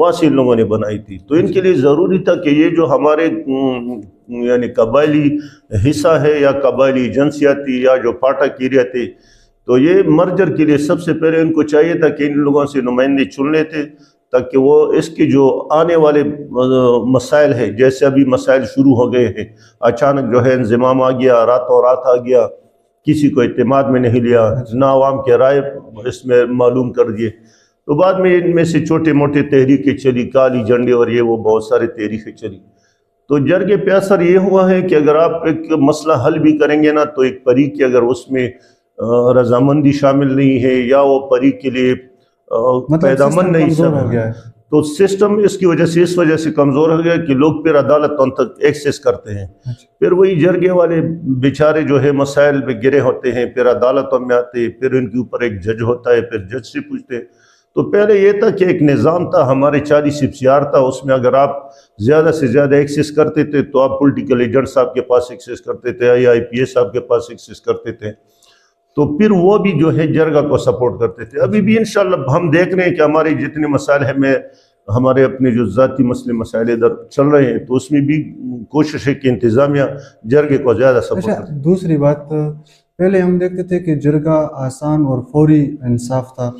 وہاں سے ان لوگوں نے بنائی تھی. تو ان کے لیے ضروری تھا کہ یہ جو ہمارے یعنی قبائلی حصہ ہے یا قبائلی جنسیاتی یا جو پاٹک ایریا تھے، تو یہ مرجر کے لیے سب سے پہلے ان کو چاہیے تھا کہ ان لوگوں سے نمائندے چن لیتے، تاکہ وہ اس کی جو آنے والے مسائل ہیں، جیسے ابھی مسائل شروع ہو گئے ہیں، اچانک جو ہے انضمام آ گیا، راتوں رات آ گیا، کسی کو اعتماد میں نہیں لیا، نہ عوام کے رائے اس میں معلوم کر دیے. تو بعد میں ان میں سے چھوٹے موٹے تحریکیں چلی، کالی جھنڈے اور یہ وہ بہت سارے تحریکیں چلی. تو جرگے پہ اثر یہ ہوا ہے کہ اگر آپ ایک مسئلہ حل بھی کریں گے نا، تو ایک فریق کی اگر اس میں رضامندی شامل نہیں ہے یا وہ فریق کے لیے پیدامن نہیں سب ہے، تو سسٹم اس کی وجہ سے اس وجہ سے کمزور ہو گیا کہ لوگ پھر عدالت ان تک ایکسیس کرتے ہیں. پھر وہی جرگے والے بیچارے جو ہے مسائل میں گرے ہوتے ہیں، پھر عدالتوں میں آتے، پھر ان کے اوپر ایک جج ہوتا ہے، پھر جج سے پوچھتے. تو پہلے یہ تھا کہ ایک نظام تھا، ہمارے 40 افسیار تھا، اس میں اگر آپ زیادہ سے زیادہ ایکسیس کرتے تھے تو آپ پولیٹیکل ایجنٹ صاحب کے پاس ایکسیس کرتے تھے یا IPS صاحب کے پاس ایکسیس کرتے تھے، تو پھر وہ بھی جو ہے جرگہ کو سپورٹ کرتے تھے. ابھی بھی انشاءاللہ ہم دیکھ رہے ہیں کہ ہمارے جتنے مسائل ہیں، ہمارے اپنے جو ذاتی مسائل ادھر چل رہے ہیں، تو اس میں بھی کوشش ہے کہ انتظامیہ جرگے کو زیادہ سپورٹ کرے. دوسری بات، پہلے ہم دیکھتے تھے کہ جرگہ آسان اور فوری انصاف تھا،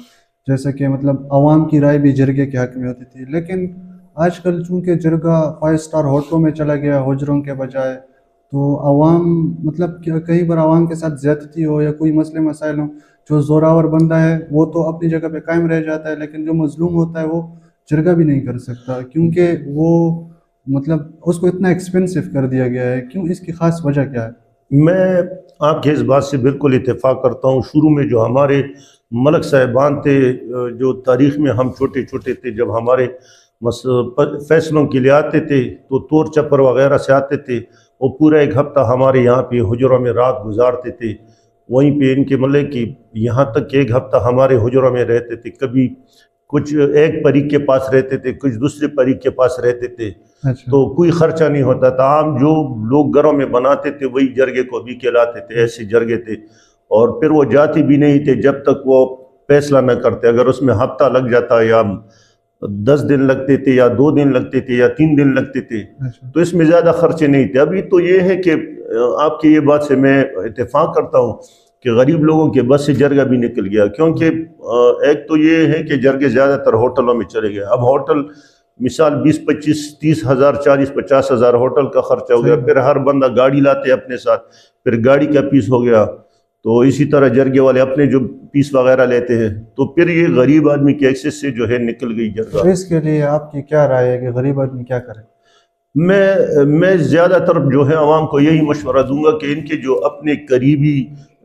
جیسا کہ مطلب عوام کی رائے بھی جرگے کے حق میں ہوتی تھی. لیکن آج کل چونکہ جرگہ 5 اسٹار ہوٹلوں میں چلا گیا حجروں کے بجائے، تو عوام مطلب کئی بار عوام کے ساتھ زیادتی ہو یا کوئی مسئلے مسائل ہوں، جو زوراور بندہ ہے وہ تو اپنی جگہ پہ قائم رہ جاتا ہے، لیکن جو مظلوم ہوتا ہے وہ جرگہ بھی نہیں کر سکتا، کیونکہ وہ مطلب اس کو اتنا ایکسپینسو کر دیا گیا ہے. کیوں؟ اس کی خاص وجہ کیا ہے؟ میں آپ کے اس بات سے بالکل اتفاق کرتا ہوں. شروع میں جو ہمارے ملک صاحبان تھے، جو تاریخ میں ہم چھوٹے چھوٹے تھے، جب ہمارے فیصلوں کے لیے آتے تھے تو تور چپر وغیرہ سے آتے تھے، وہ پورا ایک ہفتہ ہمارے یہاں پہ حجروں میں رات گزارتے تھے. وہیں پہ ان کے مطلب کہ یہاں تک ایک ہفتہ ہمارے حجروں میں رہتے تھے. کبھی کچھ ایک فریق کے پاس رہتے تھے، کچھ دوسرے فریق کے پاس رہتے تھے. تو کوئی خرچہ نہیں ہوتا تھا. عام جو لوگ گھروں میں بناتے تھے وہی جرگے کو بھی کہلاتے تھے. ایسے جرگے تھے، اور پھر وہ جاتے بھی نہیں تھے جب تک وہ فیصلہ نہ کرتے. اگر اس میں ہفتہ لگ جاتا یا 10 دن لگتے تھے یا 2 دن لگتے تھے یا 3 دن لگتے تھے، تو اس میں زیادہ خرچے نہیں تھے. ابھی تو یہ ہے کہ آپ کی یہ بات سے میں اتفاق کرتا ہوں کہ غریب لوگوں کے بس سے جرگہ بھی نکل گیا. کیونکہ ایک تو یہ ہے کہ جرگے زیادہ تر ہوٹلوں میں چلے گئے. اب ہوٹل مثال 20-25-30 ہزار 40-50 ہزار ہوٹل کا خرچہ ہو گیا. پھر ہر بندہ گاڑی لاتے اپنے ساتھ، پھر گاڑی کا پیس ہو گیا. تو اسی طرح جرگے والے اپنے جو پیس وغیرہ لیتے ہیں، تو پھر یہ غریب آدمی کے ایکسس سے جو ہے نکل گئی جرگہ. اس کے لیے آپ کی کیا رائے ہے کہ غریب آدمی کیا کرے؟ میں زیادہ تر جو ہے عوام کو یہی مشورہ دوں گا کہ ان کے جو اپنے قریبی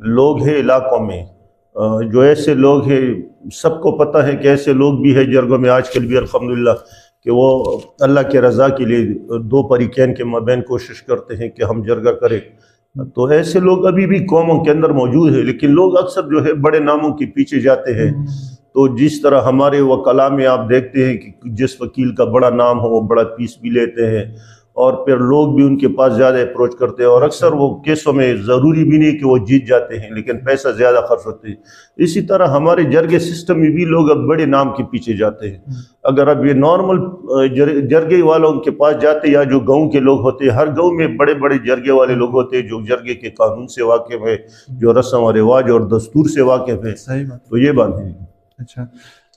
لوگ ہیں علاقوں میں، جو ایسے لوگ ہیں، سب کو پتہ ہے کہ ایسے لوگ بھی ہیں جرگوں میں آج کل بھی الحمدللہ، کہ وہ اللہ کے رضا کے لیے 2 فریقین کے مابین کوشش کرتے ہیں کہ ہم جرگہ کریں. تو ایسے لوگ ابھی بھی قوموں کے اندر موجود ہیں، لیکن لوگ اکثر جو ہے بڑے ناموں کے پیچھے جاتے ہیں. تو جس طرح ہمارے وکلاء میں آپ دیکھتے ہیں کہ جس وکیل کا بڑا نام ہو وہ بڑا فیس بھی لیتے ہیں، اور پھر لوگ بھی ان کے پاس زیادہ اپروچ کرتے ہیں، اور اکثر وہ کیسوں میں ضروری بھی نہیں کہ وہ جیت جاتے ہیں، لیکن پیسہ زیادہ خرچ ہوتے ہیں. اسی طرح ہمارے جرگے سسٹم میں بھی لوگ اب بڑے نام کے پیچھے جاتے ہیں. اگر اب یہ نارمل جرگے والوں کے پاس جاتے، یا جو گاؤں کے لوگ ہوتے ہیں، ہر گاؤں میں بڑے بڑے جرگے والے لوگ ہوتے ہیں جو جرگے کے قانون سے واقف ہے، جو رسم و رواج اور دستور سے واقف ہے. صحیح بات. تو یہ بات ہے. اچھا،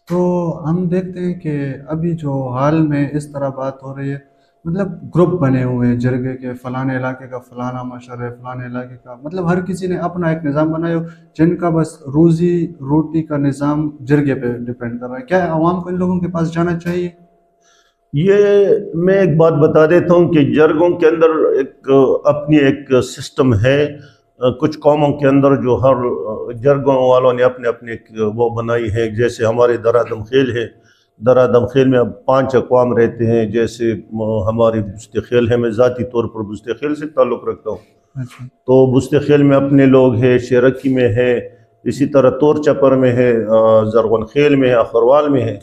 تو ہم دیکھتے ہیں کہ ابھی جو حال میں اس طرح بات ہو رہی ہے، مطلب گروپ بنے ہوئے ہیں جرگے کے، فلانے علاقے کا فلانا مشر ہے، فلانے علاقے کا، مطلب ہر کسی نے اپنا ایک نظام بنایا ہو جن کا بس روزی روٹی کا نظام جرگے پہ ڈیپینڈ کر رہا ہے. کیا عوام کو ان لوگوں کے پاس جانا چاہیے؟ یہ میں ایک بات بتا دیتا ہوں کہ جرگوں کے اندر ایک اپنی ایک سسٹم ہے. کچھ قوموں کے اندر جو ہر جرگوں والوں نے اپنے اپنے وہ بنائی ہے. جیسے ہمارے درادم خیل ہے، درادم خیل میں اب 5 اقوام رہتے ہیں. جیسے ہماری بست خیل ہے، میں ذاتی طور پر بست خیل سے تعلق رکھتا ہوں. تو بست خیل میں اپنے لوگ ہیں، شیرکی میں ہے، اسی طرح تور چپر میں ہے، زرغن خیل میں ہے، اخروال میں ہے.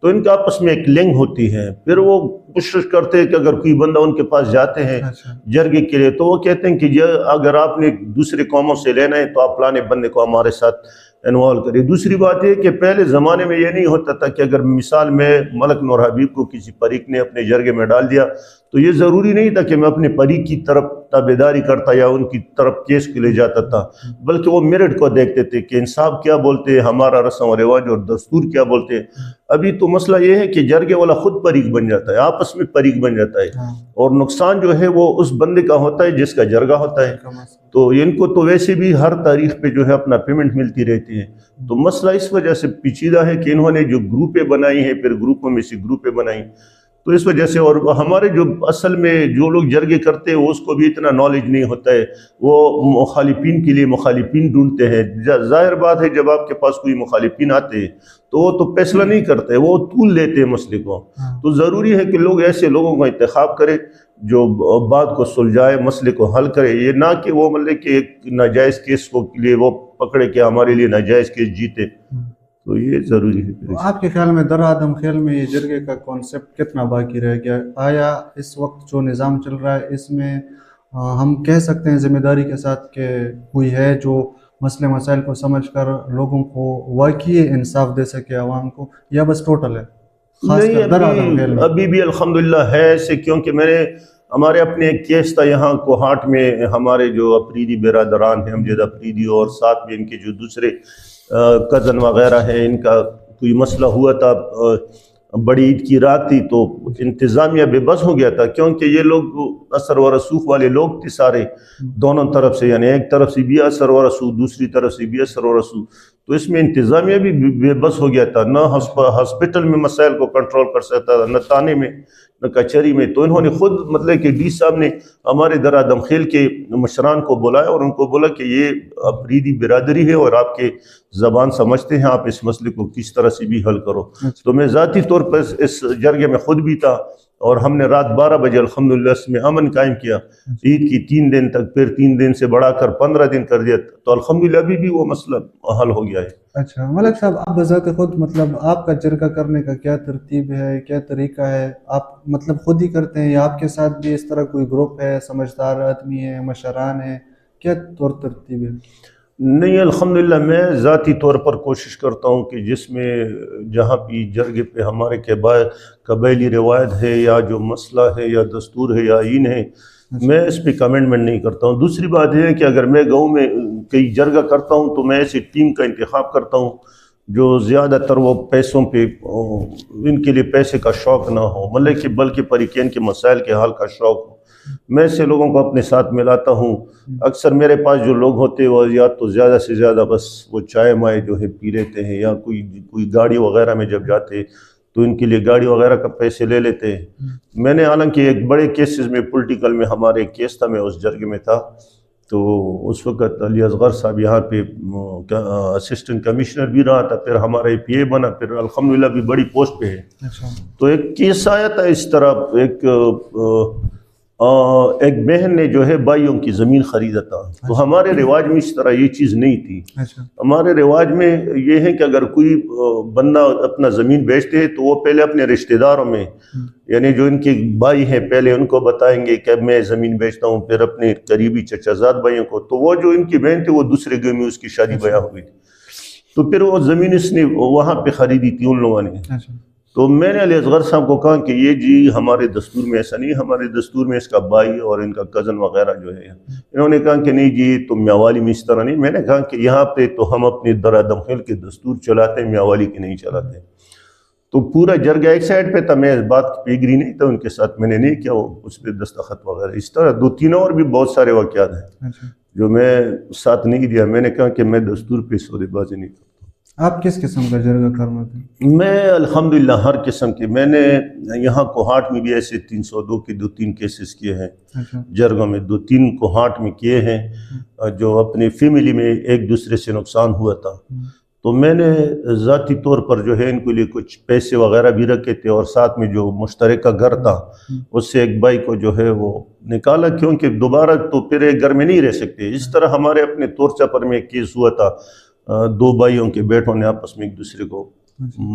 تو ان کا آپس میں ایک لنک ہوتی ہے. پھر وہ کوشش کرتے ہیں کہ اگر کوئی بندہ ان کے پاس جاتے ہیں جرگے کے لیے، تو وہ کہتے ہیں کہ اگر آپ نے دوسرے قوموں سے لینا ہے تو آپ فلانے بندے کو ہمارے ساتھ انوالو کرے. دوسری بات یہ کہ پہلے زمانے میں یہ نہیں ہوتا تھا کہ اگر مثال میں ملک نور حبیب کو کسی پریک نے اپنے جرگے میں ڈال دیا تو یہ ضروری نہیں تھا کہ میں اپنے پریک کی طرف تابعداری کرتا یا ان کی طرف کیس کے لے جاتا تھا، بلکہ وہ میرٹ کو دیکھتے تھے کہ انصاف کیا بولتے ہیں، ہمارا رسم و رواج اور دستور کیا بولتے ہیں. ابھی تو مسئلہ یہ ہے کہ جرگے والا خود پریک بن جاتا ہے، آپس میں پریک بن جاتا ہے، اور نقصان جو ہے وہ اس بندے کا ہوتا ہے جس کا جرگہ ہوتا ہے. تو ان کو تو ویسے بھی ہر تاریخ پہ جو ہے اپنا پیمنٹ ملتی رہتی ہے. تو مسئلہ اس وجہ سے پیچیدہ ہے کہ انہوں نے جو گروپیں بنائی ہیں، پھر گروپوں میں سے گروپیں بنائی، تو اس وجہ سے. اور ہمارے جو اصل میں جو لوگ جرگے کرتے ہیں اس کو بھی اتنا نالج نہیں ہوتا ہے، وہ مخالفین کے لیے مخالفین ڈھونڈتے ہیں. ظاہر بات ہے جب آپ کے پاس کوئی مخالفین آتے ہیں تو وہ تو فیصلہ نہیں کرتے، وہ طول لیتے ہیں مسئلے کو. تو ضروری ہے کہ لوگ ایسے لوگوں کا انتخاب کرے جو بات کو سلجھائے، مسئلے کو حل کرے، یہ نہ کہ وہ مطلب کہ ایک ناجائز کیس کو لیے وہ پکڑے کہ ہمارے لیے ناجائز کیس جیتے. تو یہ ضروری ہے. آپ کے خیال میں درآدم خیل میں یہ جرگے کا کانسیپٹ کتنا باقی رہ گیا؟ آیا اس وقت جو نظام چل رہا ہے اس میں ہم کہہ سکتے ہیں ذمہ داری کے ساتھ کہ کوئی ہے جو مسئلے مسائل کو سمجھ کر لوگوں کو واقعی انصاف دے سکے عوام کو، یا بس ٹوٹل ہے خاص کر درآدم خیل میں؟ ابھی بھی الحمدللہ ہے ایسے، کیونکہ میں نے ہمارے اپنے ایک کیس تھا یہاں کوہاٹ میں، ہمارے جو اپریدی برادران ہیں، امجد اپریدی، اور ساتھ میں ان کے جو دوسرے کزن وغیرہ ہیں، ان کا کوئی مسئلہ ہوا تھا. بڑی عید کی رات تھی تو انتظامیہ بے بس ہو گیا تھا، کیونکہ یہ لوگ اثر و رسوخ والے لوگ تھے سارے، دونوں طرف سے، یعنی ایک طرف سے بھی اثر و رسوخ، دوسری طرف سے بھی اثر و رسوخ. تو اس میں انتظامیہ بھی بے بس ہو گیا تھا، نہ ہاسپٹل میں مسائل کو کنٹرول کر سکتا تھا، نہ تانے میں، نہ کچہری میں. تو انہوں نے خود مطلب کہ ڈی صاحب نے ہمارے درآدم خیل کے مشران کو بلایا اور ان کو بولا کہ یہ اپریدی برادری ہے اور آپ کے زبان سمجھتے ہیں، آپ اس مسئلے کو کس طرح سے بھی حل کرو. تو میں ذاتی طور پر اس جرگے میں خود بھی تھا، اور ہم نے رات 12 بجے الحمدللہ اس میں امن قائم کیا. عید کی 3 دن تک، پھر 3 دن سے بڑھا کر 15 دن کر دیا. تو الحمدللہ ابھی بھی وہ مسئلہ حل ہو گیا ہے. اچھا ملک صاحب، آپ بذات خود مطلب آپ کا جرگہ کرنے کا کیا ترتیب ہے، کیا طریقہ ہے؟ آپ مطلب خود ہی کرتے ہیں یا آپ کے ساتھ بھی اس طرح کوئی گروپ ہے، سمجھدار آدمی ہے، مشران ہیں، کیا طور ترتیب ہے؟ نہیں، الحمدللہ میں ذاتی طور پر کوشش کرتا ہوں کہ جس میں جہاں بھی جرگے پہ ہمارے قبائلی روایت ہے یا جو مسئلہ ہے یا دستور ہے یا آئین ہے، میں اس پہ کمنٹمنٹ نہیں کرتا ہوں. دوسری بات یہ ہے کہ اگر میں گاؤں میں کئی جرگہ کرتا ہوں تو میں ایسی ٹیم کا انتخاب کرتا ہوں جو زیادہ تر وہ پیسوں پہ، ان کے لیے پیسے کا شوق نہ ہو، مطلب کہ بلکہ پریکین کے مسائل کے حل کا شوق ہو. میں ایسے لوگوں کو اپنے ساتھ ملاتا ہوں. اکثر میرے پاس جو لوگ ہوتے ہیں وہ یا تو زیادہ سے زیادہ بس وہ چائے مائے جو ہے پی لیتے ہیں، یا کوئی گاڑی وغیرہ میں جب جاتے ہیں تو ان کے لیے گاڑی وغیرہ کا پیسے لے لیتے ہیں. میں نے حالانکہ ایک بڑے کیسز میں، پولیٹیکل میں ہمارے ایک کیس تھا، میں اس جرگے میں تھا، تو اس وقت علی اصغر صاحب یہاں پہ اسسٹنٹ کمشنر بھی رہا تھا، پھر ہمارا پی اے بنا، پھر الحمدللہ بھی بڑی پوسٹ پہ ہے. تو ایک کیس آیا تھا اس طرح، ایک بہن نے جو ہے بھائیوں کی زمین خریدا تھا. تو ہمارے رواج میں اس طرح یہ چیز نہیں تھی. ہمارے رواج میں یہ ہے کہ اگر کوئی بندہ اپنا زمین بیچتے ہیں تو وہ پہلے اپنے رشتہ داروں میں، یعنی جو ان کے بھائی ہیں، پہلے ان کو بتائیں گے کہ میں زمین بیچتا ہوں، پھر اپنے قریبی چچا زاد بھائیوں کو. تو وہ جو ان کی بہن تھی وہ دوسرے گاؤں میں اس کی شادی بیاہ ہوئی تھی، تو پھر وہ زمین اس نے وہاں پہ خریدی تھی ان لوگوں نے. تو میں نے علی اصغر صاحب کو کہا کہ یہ جی ہمارے دستور میں ایسا نہیں، ہمارے دستور میں اس کا بھائی اور ان کا کزن وغیرہ جو ہے. انہوں نے کہا کہ نہیں جی تو میاوالی میں اس طرح نہیں. میں نے کہا کہ یہاں پہ تو ہم اپنے درآدم خیل کے دستور چلاتے ہیں، میاوالی کے نہیں چلاتے. تو پورا جرگہ ایک سائڈ پہ تھا، میں اس بات پہ ایگری نہیں تھا ان کے ساتھ، میں نے نہیں کیا وہ اس پہ دستخط وغیرہ. اس طرح 2-3 اور بھی بہت سارے واقعات ہیں جو میں ساتھ نہیں دیا. میں نے کہا کہ میں دستور پہ سودے بازی نہیں کرتا. آپ کس قسم کا جرگہ کرنا تھا؟ میں الحمدللہ ہر قسم کے، میں نے یہاں کوہاٹ میں بھی ایسے 302 کے 2-3 کیسز کیے ہیں جرگوں میں، 2-3 کوہاٹ میں کیے ہیں جو اپنی فیملی میں ایک دوسرے سے نقصان ہوا تھا. تو میں نے ذاتی طور پر جو ہے ان کے لیے کچھ پیسے وغیرہ بھی رکھے تھے، اور ساتھ میں جو مشترکہ گھر تھا اس سے ایک بھائی کو جو ہے وہ نکالا، کیونکہ دوبارہ تو پھر ایک گھر میں نہیں رہ سکتے. اس طرح ہمارے اپنے تورچہ پر میں ایک کیس ہوا تھا، 2 بھائیوں کے بیٹوں نے آپس میں ایک دوسرے کو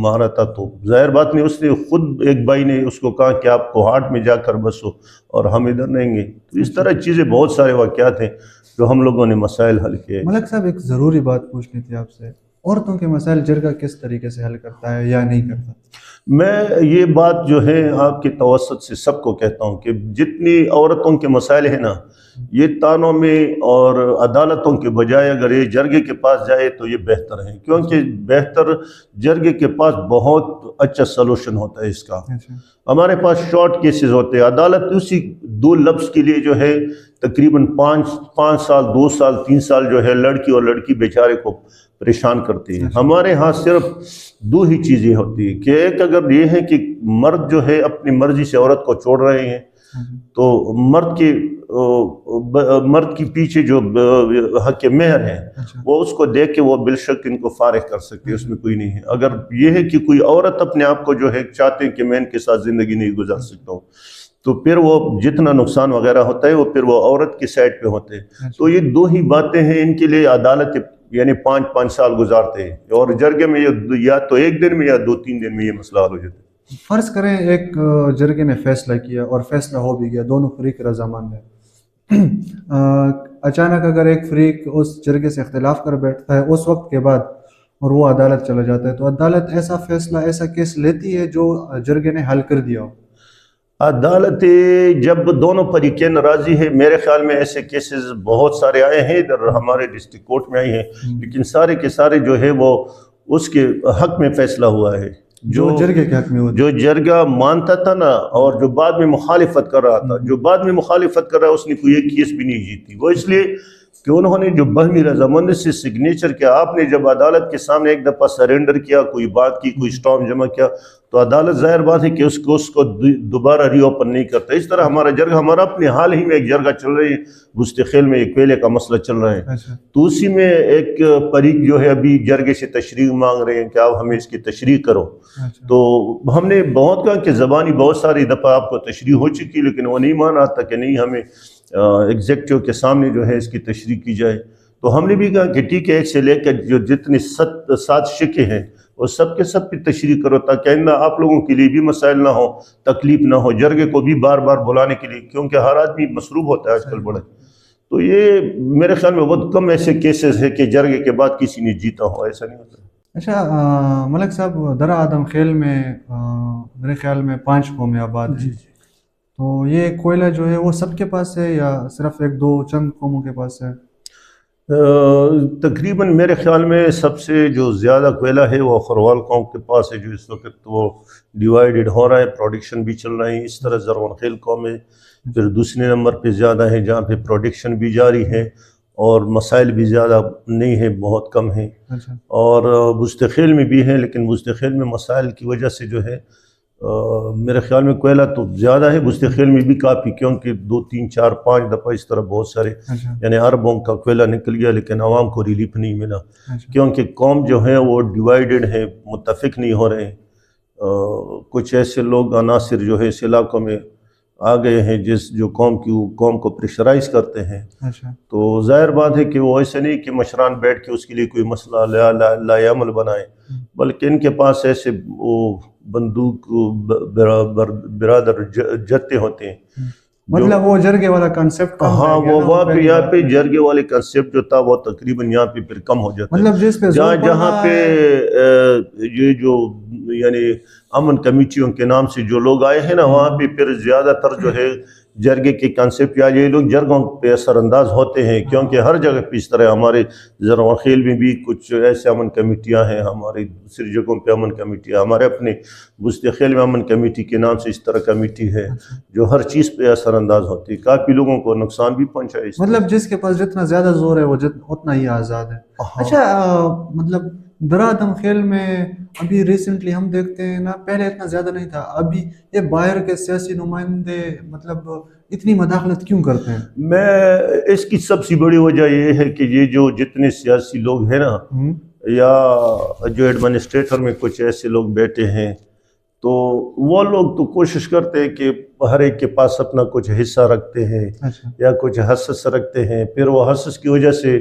مارا تھا. تو ظاہر بات نہیں، اس نے خود ایک بھائی نے اس کو کہا کہ آپ کوہاٹ میں جا کر بسو اور ہم ادھر رہیں گے. تو اس طرح چیزیں، بہت سارے واقعات ہیں جو ہم لوگوں نے مسائل حل کیے. ملک صاحب ایک ضروری بات پوچھنی تھی آپ سے. عورتوں کے مسائل جرگہ کس طریقے سے حل کرتا ہے یا نہیں کرتا؟ میں یہ بات جو ہے آپ کے توسط سے سب کو کہتا ہوں کہ جتنی عورتوں کے مسائل ہیں نا، یہ تانوں میں اور عدالتوں کے بجائے اگر یہ جرگے کے پاس جائے تو یہ بہتر ہے، کیونکہ بہتر جرگے کے پاس بہت اچھا سلوشن ہوتا ہے اس کا۔ ہمارے پاس شارٹ کیسز ہوتے ہیں، عدالت اسی 2 لفظ کے لیے جو ہے تقریباً 5 سال 2 سال 3 سال جو ہے لڑکی اور لڑکی بیچارے کو پریشان کرتی ہے۔ ہمارے ہاں صرف 2 ہی چیزیں ہوتی ہیں کہ ایک اگر یہ ہے کہ مرد جو ہے اپنی مرضی سے عورت کو چھوڑ رہے ہیں تو مرد کی پیچھے جو حق مہر ہے وہ اس کو دیکھ کے وہ بالشک ان کو فارغ کر سکتے ہیں، اس میں کوئی نہیں ہے۔ اگر یہ ہے کہ کوئی عورت اپنے آپ کو جو ہے چاہتے ہیں کہ میں ان کے ساتھ زندگی نہیں گزار سکتا ہوں، تو پھر وہ جتنا نقصان وغیرہ ہوتا ہے وہ پھر وہ عورت کی سائڈ پہ ہوتے ہیں۔ تو یہ 2 ہی باتیں ہیں، ان کے لیے عدالت یعنی 5 سال گزارتے ہیں، اور جرگے میں یا تو 1 دن میں یا 2-3 دن میں یہ مسئلہ حل ہو جاتا ہے۔ فرض کریں ایک جرگے نے فیصلہ کیا اور فیصلہ ہو بھی گیا، دونوں فریق رضامند ہیں، اچانک اگر ایک فریق اس جرگے سے اختلاف کر بیٹھتا ہے اس وقت کے بعد اور وہ عدالت چلا جاتا ہے، تو عدالت ایسا فیصلہ ایسا کیس لیتی ہے جو جرگے نے حل کر دیا ہو؟ عدالت جب دونوں فریقین راضی ہے، میرے خیال میں ایسے کیسز بہت سارے آئے ہیں، ادھر ہمارے ڈسٹرکٹ کورٹ میں آئے ہیں، لیکن سارے کے سارے جو ہے وہ اس کے حق میں فیصلہ ہوا ہے، جو جرگے کے حق میں ہوتا، جو جرگہ مانتا تھا نا اور جو بعد میں مخالفت کر رہا تھا، جو بعد میں مخالفت کر رہا ہے اس نے کوئی ایک کیس بھی نہیں جیتی، وہ اس لیے کہ انہوں نے جو باہمی رضامندی سے سگنیچر کیا۔ آپ نے جب عدالت کے سامنے ایک دفعہ سرنڈر کیا، کوئی بات کی، کوئی اسٹام جمع کیا، تو عدالت ظاہر بات ہے کہ اس کو دوبارہ ری اوپن نہیں کرتا۔ اس طرح ہمارا جرگہ، ہمارا اپنے حال ہی میں ایک جرگہ چل رہی ہے بستخیل میں، ایک کوئلے کا مسئلہ چل رہا ہے، تو اسی میں ایک فریق جو ہے ابھی جرگے سے تشریح مانگ رہے ہیں کہ آپ ہمیں اس کی تشریح کرو، تو ہم نے بہت کہا کہ زبانی بہت ساری دفعہ آپ کو تشریح ہو چکی، لیکن وہ نہیں مانا تھا کہ نہیں ہمیں ایگزیکٹو کے سامنے جو ہے اس کی تشریح کی جائے۔ تو ہم نے بھی کہا کہ ٹھیک ہے، ایک سے لے کر جو جتنی 7 شکیں ہیں وہ سب کے سب کی تشریح کرو، تاکہ آئندہ آپ لوگوں کے لیے بھی مسائل نہ ہو، تکلیف نہ ہو، جرگے کو بھی بار بار بلانے کے لیے، کیونکہ ہر آدمی مصروف ہوتا ہے آج کل بڑا۔ تو یہ میرے خیال میں بہت کم ایسے کیسز ہیں کہ جرگے کے بعد کسی نے جیتا ہو، ایسا نہیں ہوتا۔ اچھا ملک صاحب، درہ آدم خیل میں میرے خیال میں 5 قومیں آباد ہیں، تو یہ کوئلہ جو ہے وہ سب کے پاس ہے یا صرف 1-2 چند قوموں کے پاس ہے؟ تقریباً میرے خیال میں سب سے جو زیادہ کوئلہ ہے وہ خروال قوم کے پاس ہے، جو اس وقت وہ ڈیوائیڈڈ ہو رہا ہے، پروڈکشن بھی چل رہے ہیں۔ اس طرح زرون خیل قوم ہے پھر دوسرے نمبر پہ زیادہ ہے، جہاں پہ پروڈکشن بھی جاری ہے اور مسائل بھی زیادہ نہیں ہیں، بہت کم ہیں۔ اور بستخیل میں بھی ہے، لیکن بستخیل میں مسائل کی وجہ سے جو ہے میرے خیال میں کوئلہ تو زیادہ ہے، بستخیل میں بھی کافی، کیونکہ 2 3 4 5 دفعہ اس طرح بہت سارے یعنی اربوں کا کوئلہ نکل گیا، لیکن عوام کو ریلیف نہیں ملا، کیونکہ قوم جو ہے وہ ڈیوائیڈڈ ہے، متفق نہیں ہو رہے ہیں۔ کچھ ایسے لوگ عناصر جو ہے اس علاقوں میں آ گئے ہیں جو قوم کو پریشرائز کرتے ہیں، تو ظاہر بات ہے کہ وہ ایسے نہیں کہ مشران بیٹھ کے اس کے لیے کوئی مسئلہ لا عمل بنائیں، بلکہ ان کے پاس ایسے وہ بندوق برادر جتے ہوتے ہیں، مطلب وہ جرگے والا کنسپٹ، ہاں وہ وہاں پہ یہاں پہ جرگے والے کنسپٹ جو تھا وہ تقریباً یہاں پہ پھر کم ہو جاتا ہے، مطلب جس پہ جہاں پہ یہ جو یعنی امن کمیٹیوں کے نام سے جو لوگ آئے ہیں نا، وہاں پہ پھر زیادہ تر جو ہے جرگے کے کنسپٹ یا یہ لوگ جرگوں پہ اثر انداز ہوتے ہیں، کیونکہ ہر جگہ پہ اس طرح ہمارے زرون خیل میں بھی کچھ ایسے امن کمیٹیاں ہیں، ہمارے دوسری جگہوں پہ امن کمیٹیاں، ہمارے اپنے بستخیل میں امن کمیٹی کے نام سے اس طرح کمیٹی ہے جو ہر چیز پہ اثر انداز ہوتی ہے، کافی لوگوں کو نقصان بھی پہنچا ہے۔ مطلب جس کے پاس جتنا زیادہ زور ہے وہ اتنا ہی آزاد ہے۔ اچھا مطلب درہ آدم خیل میں ابھی ریسنٹلی ہم دیکھتے ہیں نا، پہلے اتنا زیادہ نہیں تھا، ابھی یہ باہر کے سیاسی نمائندے مطلب اتنی مداخلت کیوں کرتے ہیں؟ میں اس کی سب سے بڑی وجہ یہ ہے کہ یہ جو جتنے سیاسی لوگ ہیں نا، یا جو ایڈمنسٹریٹر میں کچھ ایسے لوگ بیٹھے ہیں، تو وہ لوگ تو کوشش کرتے ہیں کہ ہر ایک کے پاس اپنا کچھ حصہ رکھتے ہیں یا کچھ حصص رکھتے ہیں، پھر وہ حصص کی وجہ سے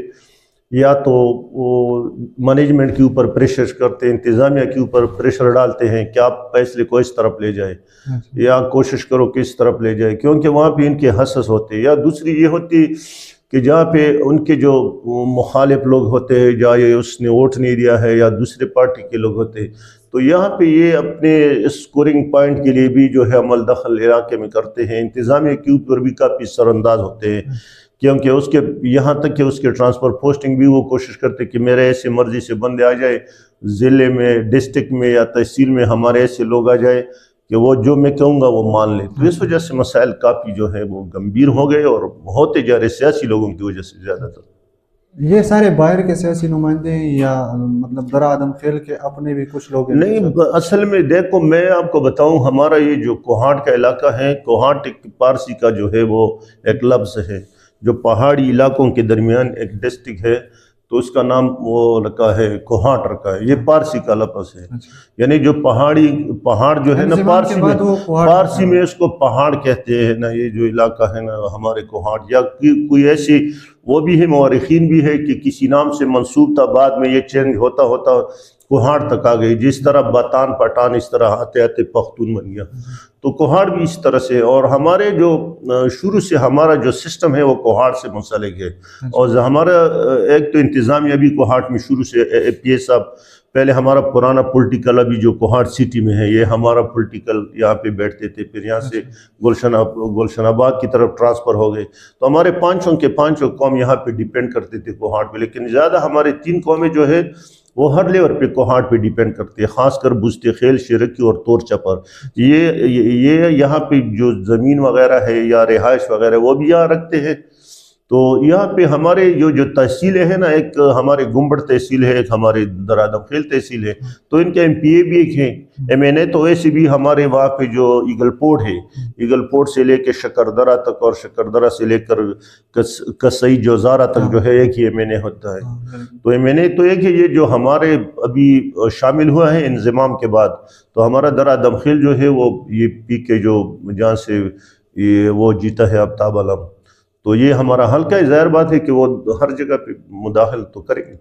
یا تو وہ مینجمنٹ کے اوپر پریشر کرتے ہیں، انتظامیہ کے اوپر پریشر ڈالتے ہیں کہ آپ فیصلے کو اس طرف لے جائے یا کوشش کرو کہ اس طرف لے جائے، کیونکہ وہاں پہ ان کے حصص ہوتے ہیں۔ یا دوسری یہ ہوتی کہ جہاں پہ ان کے جو مخالف لوگ ہوتے ہیں، جہاں یہ اس نے ووٹ نہیں دیا ہے یا دوسرے پارٹی کے لوگ ہوتے ہیں، تو یہاں پہ یہ اپنے اسکورنگ پوائنٹ کے لیے بھی جو ہے عمل دخل علاقے میں کرتے ہیں، انتظامیہ کے اوپر بھی کافی سر انداز ہوتے ہیں، کیونکہ اس کے یہاں تک کہ اس کے ٹرانسفر پوسٹنگ بھی وہ کوشش کرتے کہ میرے ایسے مرضی سے بندے آ جائے ضلع میں، ڈسٹرکٹ میں یا تحصیل میں، ہمارے ایسے لوگ آ جائے کہ وہ جو میں کہوں گا وہ مان لیں. تو اس وجہ سے مسائل کافی جو ہے وہ گمبھیر ہو گئے اور ہوتے جا رہے سیاسی لوگوں کی وجہ سے زیادہ تر. یہ سارے باہر کے سیاسی نمائندے ہیں یا مطلب درا عدم خیل کے اپنے بھی کچھ لوگ ہیں؟ نہیں، اصل میں دیکھو میں آپ کو بتاؤں، ہمارا یہ جو کوہاٹ کا علاقہ ہے، کوہاٹ ایک پارسی کا جو ہے وہ ایک لفظ ہے جو پہاڑی علاقوں کے درمیان ایک ڈسٹرکٹ ہے، تو اس کا نام وہ رکھا ہے کوہاٹ رکھا ہے. یہ پارسی کا لفظ ہے، یعنی جو پہاڑ جو ہے نا پارسی میں اس کو پہاڑ کہتے ہیں نا. یہ جو علاقہ ہے نا ہمارے کوہاٹ، یا کوئی ایسی وہ بھی ہے، مورخین بھی ہے کہ کسی نام سے منسوب تھا، بعد میں یہ چینج ہوتا ہوتا کوہاٹ تک آ گئی. جس طرح باتان پٹان اس طرح آتے آتے پختون بن گیا، تو کوہاٹ بھی اس طرح سے. اور ہمارے جو شروع سے ہمارا جو سسٹم ہے وہ کوہاٹ سے منسلک ہے. اور ہمارا ایک تو انتظامیہ بھی کوہاٹ میں شروع سے پی اے صاحب، پہلے ہمارا پرانا پولیٹیکل ابھی جو کوہاٹ سٹی میں ہے یہ ہمارا پولیٹیکل یہاں پہ بیٹھتے تھے، پھر یہاں سے گلشن آباد کی طرف ٹرانسفر ہو گئے. تو ہمارے پانچوں قوم یہاں پہ ڈیپینڈ کرتے تھے کوہاٹ پہ، لیکن زیادہ ہمارے 3 قومیں جو ہے وہ ہر لیور پہ کوہاٹ پہ ڈیپینڈ کرتے ہیں، خاص کر بزتے خیل، شرکی اور تور چپر. یہ یہاں پہ جو زمین وغیرہ ہے یا رہائش وغیرہ وہ بھی یہاں رکھتے ہیں. تو یہاں پہ ہمارے جو تحصیلیں ہیں نا، ایک ہمارے گنبڑ تحصیل ہے، ایک ہمارے درا عدم خیل تحصیل ہے، تو ان کے ایم پی اے بھی ایک ہیں، ایم این اے. تو ایسے بھی ہمارے وہاں پہ جو ایگل پورٹ ہے، ایگل پورٹ سے لے کے شکردرہ تک اور شکردرہ سے لے کر کسئی جوزارہ تک جو ہے ایک ہی ایم این اے ہوتا ہے. تو ایم این اے تو ایک ہے. یہ جو ہمارے ابھی شامل ہوا ہے انضمام کے بعد، تو ہمارا درا عدم خیل جو ہے وہ یہ پی کے جو جہاں سے وہ جیتا ہے آفتاب علم، تو یہ ہمارا حلقہ ہے. ظاہر بات ہے کہ وہ ہر جگہ پہ مداخل تو کریں گے.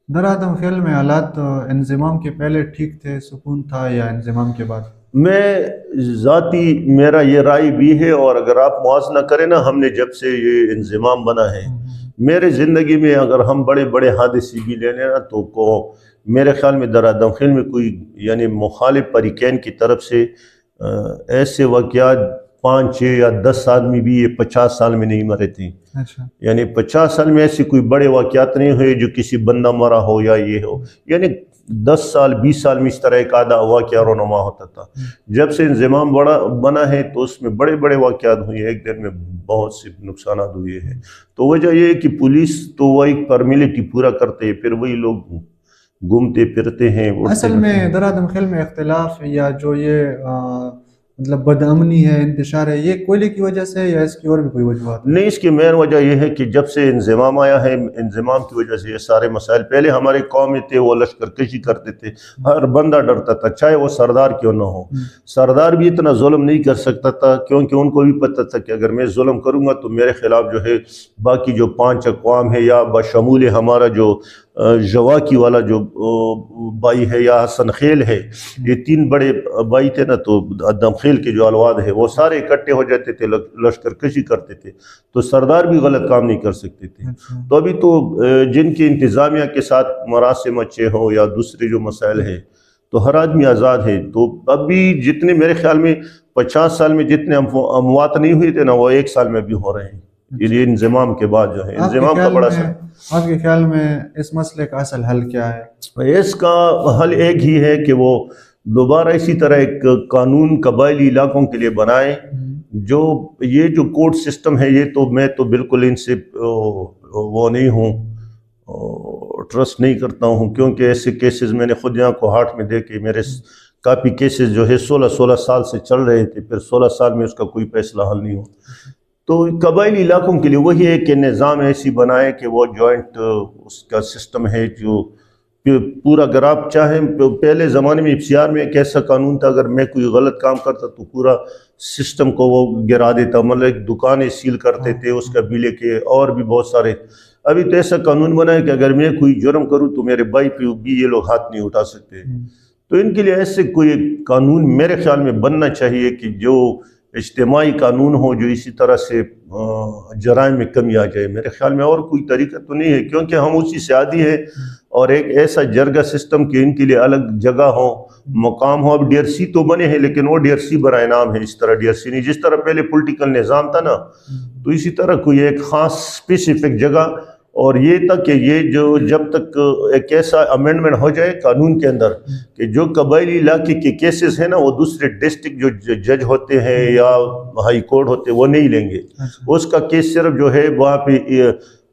درا عدم خیل میں حالات انضمام کے پہلے ٹھیک تھے، سکون تھا، یا انضمام کے بعد؟ میں ذاتی میرا یہ رائے بھی ہے، اور اگر آپ موازنہ کریں نا، ہم نے جب سے یہ انضمام بنا ہے، میرے زندگی میں اگر ہم بڑے بڑے حادثے بھی لے لیں نا، تو میرے خیال میں درا عدم خیل میں کوئی یعنی مخالف فریقین کی طرف سے ایسے واقعات 5 6 یا 10 آدمی بھی یہ 50 سال میں نہیں مرے تھے. یعنی 50 سال میں ایسے کوئی بڑے واقعات نہیں ہوئے جو کسی بندہ مرا ہو یا یہ ہو. یعنی 10 سال 20 سال میں اس طرح ایک آدھا واقعہ رونما ہوتا تھا. جب سے انضمام بنا ہے تو اس میں بڑے بڑے واقعات ہوئے ہیں. ایک دن میں بہت سے نقصانات ہوئے ہیں. تو وجہ یہ ہے کہ پولیس تو وہ ایک فارمیلٹی پورا کرتے ہیں، پھر وہی لوگ گھومتے پھرتے ہیں. اصل میں درا عدم خیل میں اختلاف یا جو یہ مطلب بدامنی ہے، انتشار ہے، یہ کوئلے کی وجہ سے یا اس کی اور بھی کوئی وجوہات؟ نہیں، اس کی مین وجہ یہ ہے کہ جب سے انضمام آیا ہے، انضمام کی وجہ سے یہ سارے مسائل. پہلے ہمارے قوم میں تھے وہ لشکر کشی کرتے تھے، ہر بندہ ڈرتا تھا چاہے وہ سردار کیوں نہ ہو. سردار بھی اتنا ظلم نہیں کر سکتا تھا، کیونکہ ان کو بھی پتہ تھا کہ اگر میں ظلم کروں گا تو میرے خلاف جو ہے باقی جو 5 اقوام ہے، یا بشمول ہمارا جو جواکی والا جو بائی ہے یا حسن خیل ہے، یہ 3 بڑے بائی تھے نا، تو عدم خیل کے جو اولاد ہے وہ سارے اکٹھے ہو جاتے تھے، لشکر کشی کرتے تھے، تو سردار بھی غلط کام نہیں کر سکتے تھے. تو ابھی تو جن کی انتظامیہ کے ساتھ مراسم اچھے ہوں یا دوسرے جو مسائل ہیں، تو ہر آدمی آزاد ہے. تو ابھی جتنے میرے خیال میں 50 سال میں جتنے اموات نہیں ہوئے تھے نا، وہ 1 سال میں بھی ہو رہے ہیں. یہ انضمام کے بعد جو ہے انضمام کا بڑا سر. آپ کے خیال میں اس مسئلے کا اصل حل کیا ہے؟ اس کا حل ایک ہی ہے کہ وہ دوبارہ اسی طرح ایک قانون قبائلی علاقوں کے لیے بنائیں. جو یہ جو کورٹ سسٹم ہے، یہ تو میں تو بالکل ان سے وہ نہیں ہوں، ٹرسٹ نہیں کرتا ہوں، کیونکہ ایسے کیسز میں نے خود یہاں کوہاٹ میں دیکھے. میرے کافی کیسز جو ہے 16 سال سے چل رہے تھے، پھر 16 سال میں اس کا کوئی فیصلہ حل نہیں ہو. تو قبائلی علاقوں کے لیے وہی ہے کہ نظام ایسی بنائے کہ وہ جوائنٹ اس کا سسٹم ہے جو پورا. اگر آپ چاہیں، پہلے زمانے میں FCR میں ایک ایسا قانون تھا، اگر میں کوئی غلط کام کرتا تو پورا سسٹم کو وہ گرا دیتا، مطلب ایک دکانیں سیل کرتے تھے اس کا بھی لے کے، اور بھی بہت سارے. ابھی تو ایسا قانون بنا ہے کہ اگر میں کوئی جرم کروں تو میرے بھائی پہ بھی یہ لوگ ہاتھ نہیں اٹھا سکتے. تو ان کے لیے ایسے کوئی قانون میرے خیال میں بننا چاہیے کہ جو اجتماعی قانون ہو جو اسی طرح سے جرائم میں کمی آ جائے. میرے خیال میں اور کوئی طریقہ تو نہیں ہے، کیونکہ ہم اسی سے عادی ہے. اور ایک ایسا جرگہ سسٹم کہ ان کے لیے الگ جگہ ہو، مقام ہو. اب ڈی آر سی تو بنے ہیں لیکن وہ ڈی آر سی برائے نام ہے، اس طرح ڈی آر سی نہیں. جس طرح پہلے پولیٹیکل نظام تھا نا، تو اسی طرح کوئی ایک خاص اسپیسیفک جگہ. اور یہ تھا کہ یہ جو جب تک ایک ایسا امینڈمنٹ ہو جائے قانون کے اندر کہ جو قبائلی علاقے کے کیسز ہیں نا وہ دوسرے ڈسٹرکٹ جو جج ہوتے ہیں یا ہائی کورٹ ہوتے ہیں وہ نہیں لیں گے. اس کا کیس صرف جو ہے وہاں پہ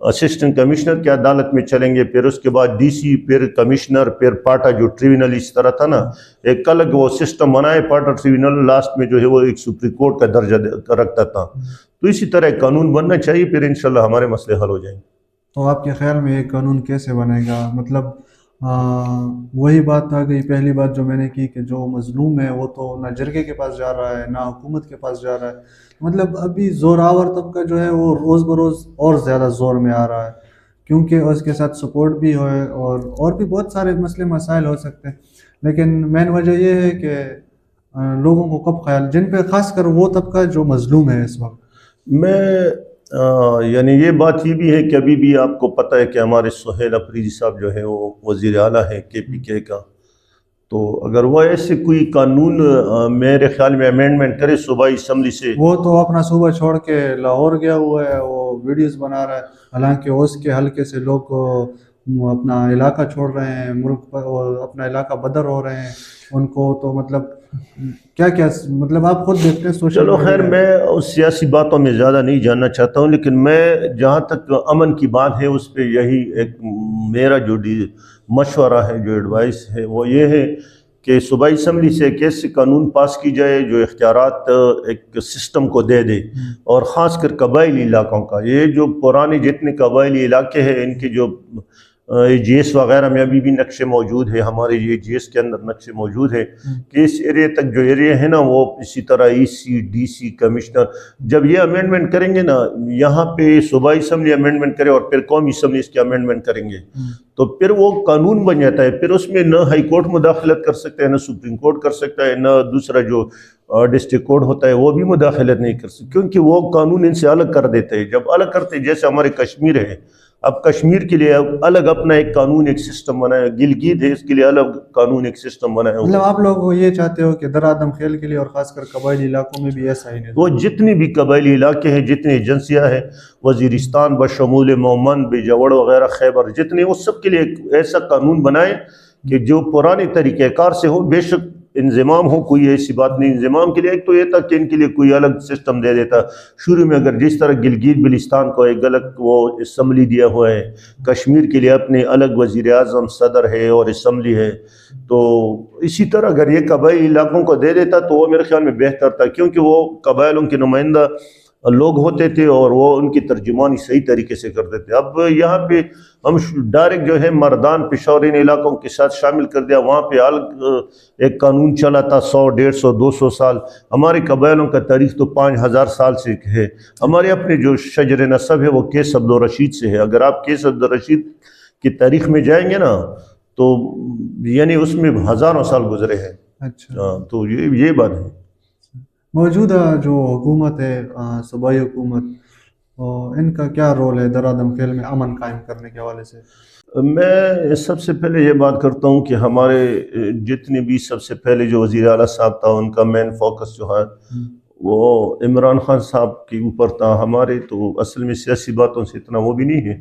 اسسٹنٹ کمشنر کی عدالت میں چلیں گے، پھر اس کے بعد ڈی سی، پھر کمشنر، پھر پاٹا جو ٹریبونل اس طرح تھا نا، ایک الگ وہ سسٹم بنائے. پاٹا ٹریبونل لاسٹ میں جو ہے وہ ایک سپریم کورٹ کا درجہ رکھتا تھا. تو اسی طرح ایک قانون بننا چاہیے، پھر انشاءاللہ ہمارے مسئلے حل ہو جائیں گے. تو آپ کے خیال میں یہ قانون کیسے بنے گا؟ مطلب وہی بات آ گئی، پہلی بات جو میں نے کی کہ جو مظلوم ہے وہ تو نہ جرگے کے پاس جا رہا ہے نہ حکومت کے پاس جا رہا ہے. مطلب ابھی زوراور طبقہ جو ہے وہ روز بروز اور زیادہ زور میں آ رہا ہے، کیونکہ اس کے ساتھ سپورٹ بھی ہے اور بھی بہت سارے مسئلے مسائل ہو سکتے ہیں. لیکن مین وجہ یہ ہے کہ لوگوں کو کب خیال، جن پہ خاص کر وہ طبقہ جو مظلوم ہے اس وقت. میں یعنی یہ بات یہ بھی ہے کہ ابھی بھی آپ کو پتہ ہے کہ ہمارے سہیل افریدی صاحب جو ہیں وہ وزیر اعلیٰ ہیں کے پی کے کا. تو اگر وہ ایسے کوئی قانون میرے خیال میں امینڈمنٹ کرے صوبائی اسمبلی سے، وہ تو اپنا صوبہ چھوڑ کے لاہور گیا ہوا ہے، وہ ویڈیوز بنا رہا ہے، حالانکہ اس کے حلقے سے لوگ اپنا علاقہ چھوڑ رہے ہیں، ملک پر اپنا علاقہ بدر ہو رہے ہیں. ان کو تو مطلب کیا کیا، مطلب آپ خود دیکھتے ہیں سوشل. چلو خیر، میں اس سیاسی باتوں میں زیادہ نہیں جاننا چاہتا ہوں، لیکن میں جہاں تک امن کی بات ہے اس پہ یہی ایک میرا جو مشورہ ہے، جو ایڈوائس ہے وہ یہ ہے کہ صوبائی اسمبلی سے ایک ایسے قانون پاس کی جائے جو اختیارات ایک سسٹم کو دے دے، اور خاص کر قبائلی علاقوں کا. یہ جو پرانے جتنے قبائلی علاقے ہیں ان کے جو جی ایس وغیرہ میں ابھی بھی نقشے موجود ہے، ہمارے یہ جی ایس کے اندر نقشے موجود ہے کہ اس ایریا تک جو ایریا ہے نا وہ اسی طرح ای سی، ڈی سی، کمشنر جب یہ امینڈمنٹ کریں گے نا، یہاں پہ صوبائی اسمبلی امینڈمنٹ کرے اور پھر قومی اسمبلی اس کے امینڈمنٹ کریں گے، تو پھر وہ قانون بن جاتا ہے. پھر اس میں نہ ہائی کورٹ مداخلت کر سکتا ہے، نہ سپریم کورٹ کر سکتا ہے، نہ دوسرا جو ڈسٹرکٹ کورٹ ہوتا ہے وہ بھی مداخلت نہیں کر سکتا، کیونکہ وہ قانون ان سے الگ کر دیتے ہیں. جب الگ کرتے، جیسے ہمارے کشمیر ہے، اب کشمیر کے لیے الگ اپنا ایک قانون، ایک سسٹم بنایا. گلگت ہے، اس کے لیے الگ قانون، ایک سسٹم بنایا. مطلب آپ لوگ یہ چاہتے ہو کہ درآدم خیل کے لیے اور خاص کر قبائلی علاقوں میں بھی ایسا ہی نہیں؟ وہ جتنی بھی قبائلی علاقے ہیں، جتنی ایجنسیاں ہیں، وزیرستان بشمول مومند، بیجاور وغیرہ، خیبر، جتنے، وہ سب کے لیے ایک ایسا قانون بنائے کہ جو پرانے طریقہ کار سے ہو. بے شک انضمام ہو، کوئی ایسی بات نہیں. انضمام کے لیے ایک تو یہ تھا کہ ان کے لیے کوئی الگ سسٹم دے دیتا شروع میں. اگر جس طرح گلگت بلتستان کو ایک الگ وہ اسمبلی دیا ہوا ہے، کشمیر کے لیے اپنے الگ وزیر اعظم، صدر ہے اور اسمبلی ہے، تو اسی طرح اگر یہ قبائلی علاقوں کو دے دیتا تو وہ میرے خیال میں بہتر تھا، کیونکہ وہ قبائلوں کے نمائندہ لوگ ہوتے تھے اور وہ ان کی ترجمانی صحیح طریقے سے کرتے تھے. اب یہاں پہ ہم ڈائریکٹ جو ہے مردان، پشاور، ان علاقوں کے ساتھ شامل کر دیا. وہاں پہ ایک قانون چلا تھا 100، 150، 200 سال. ہمارے قبائلوں کا تاریخ تو 5000 سال سے ہے. ہمارے اپنے جو شجر نسب ہے وہ کیس عبدالرشید سے ہے. اگر آپ کیس عبدالرشید کی تاریخ میں جائیں گے نا تو یعنی اس میں ہزاروں سال گزرے ہیں. اچھا، تو یہ بات ہے. موجودہ جو حکومت ہے، صوبائی حکومت، ان کا کیا رول ہے درآدم خیل میں امن قائم کرنے کے حوالے سے؟ میں سب سے پہلے یہ بات کرتا ہوں کہ ہمارے جتنے بھی سب سے پہلے جو وزیر اعلیٰ صاحب تھا ان کا مین فوکس جو ہے وہ عمران خان صاحب کے اوپر تھا. ہمارے تو اصل میں سیاسی باتوں سے اتنا وہ بھی نہیں ہے،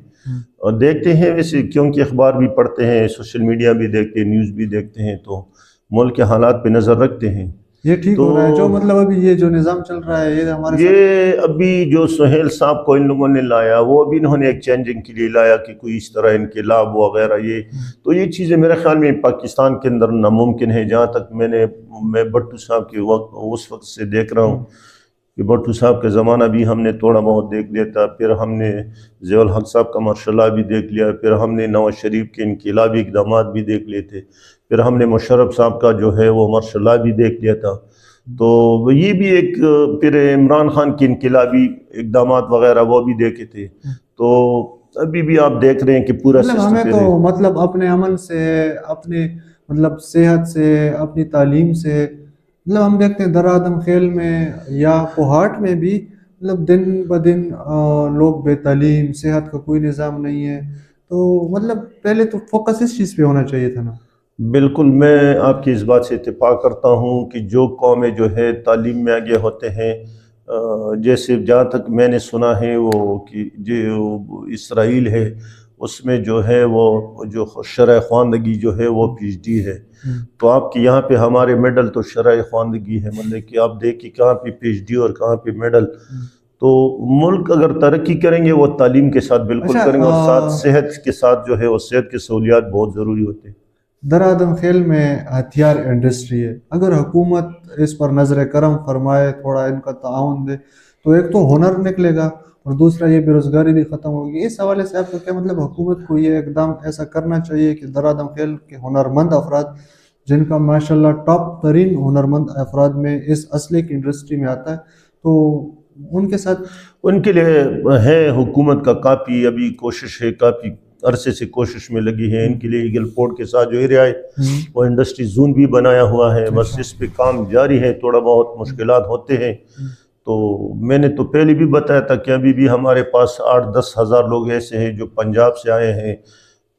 اور دیکھتے ہیں ویسے کیونکہ اخبار بھی پڑھتے ہیں، سوشل میڈیا بھی دیکھتے ہیں، نیوز بھی دیکھتے ہیں، تو ملک کے حالات پہ نظر رکھتے ہیں. یہ ٹھیک ہو رہا ہے جو مطلب ابھی یہ جو نظام چل رہا ہے یہ ہمارے یہ ابھی جو سہیل صاحب کو ان لوگوں نے لایا وہ ابھی انہوں نے ایک چینجنگ کے لیے لایا کہ کوئی اس طرح انقلاب وغیرہ، یہ چیزیں میرے خیال میں پاکستان کے اندر ناممکن ہے. جہاں تک میں بھٹو صاحب کے اس وقت سے دیکھ رہا ہوں کہ بھٹو صاحب کا زمانہ بھی ہم نے تھوڑا بہت دیکھ لیا تھا، پھر ہم نے ضیاء الحق صاحب کا مارشل لا بھی دیکھ لیا، پھر ہم نے نواز شریف کے انقلابی اقدامات بھی دیکھ لیے تھے، پھر ہم نے مشرف صاحب کا جو ہے وہ مارشل لا بھی دیکھ لیا تھا. تو یہ بھی ایک، پھر عمران خان کی انقلابی اقدامات وغیرہ وہ بھی دیکھے تھے. تو ابھی بھی آپ دیکھ رہے ہیں کہ پورا ہمیں تو مطلب اپنے عمل سے، اپنے مطلب صحت سے، اپنی تعلیم سے مطلب ہم دیکھتے ہیں درادم خیل میں یا کوہاٹ میں بھی مطلب دن بدن لوگ بے تعلیم، صحت کا کوئی نظام نہیں ہے، تو مطلب پہلے تو فوکس اس چیز پہ ہونا چاہیے تھا نا۔ بالکل، میں آپ کی اس بات سے اتفاق کرتا ہوں کہ جو قومیں جو ہے تعلیم میں آگے ہوتے ہیں، جیسے جہاں تک میں نے سنا ہے وہ کہ جو اسرائیل ہے اس میں جو ہے وہ جو شرح خواندگی جو ہے وہ پی ایچ ڈی ہے، تو آپ کے یہاں پہ ہمارے میڈل تو شرح خواندگی ہے، مطلب کہ آپ دیکھیں کہاں پہ پی ایچ ڈی اور کہاں پہ میڈل۔ تو ملک اگر ترقی کریں گے وہ تعلیم کے ساتھ بالکل کریں گے، اور ساتھ صحت کے ساتھ جو ہے وہ صحت کی سہولیات بہت ضروری ہوتے ہیں۔ درادم خیل میں ہتھیار انڈسٹری ہے، اگر حکومت اس پر نظر کرم فرمائے، تھوڑا ان کا تعاون دے تو ایک تو ہنر نکلے گا اور دوسرا یہ بے روزگاری بھی ختم ہوگی۔ اس حوالے سے آپ کا کیا مطلب، حکومت کو یہ اقدام ایسا کرنا چاہیے کہ درادم خیل کے ہنرمند افراد جن کا ماشاءاللہ ٹاپ ترین ہنرمند افراد میں اس اسلحے کی انڈسٹری میں آتا ہے، تو ان کے ساتھ ان کے لیے ہے حکومت کا کافی ابھی کوشش ہے، کافی عرصے سے کوشش میں لگی ہے۔ ان کے لیے ایگل پورٹ کے ساتھ جو ایریا ہے وہ انڈسٹری زون بھی بنایا ہوا ہے، بس اس پہ کام جاری ہے، تھوڑا بہت مشکلات ہوتے ہیں۔ تو میں نے تو پہلے بھی بتایا تھا کہ ابھی بھی ہمارے پاس 8-10 ہزار لوگ ایسے ہیں جو پنجاب سے آئے ہیں،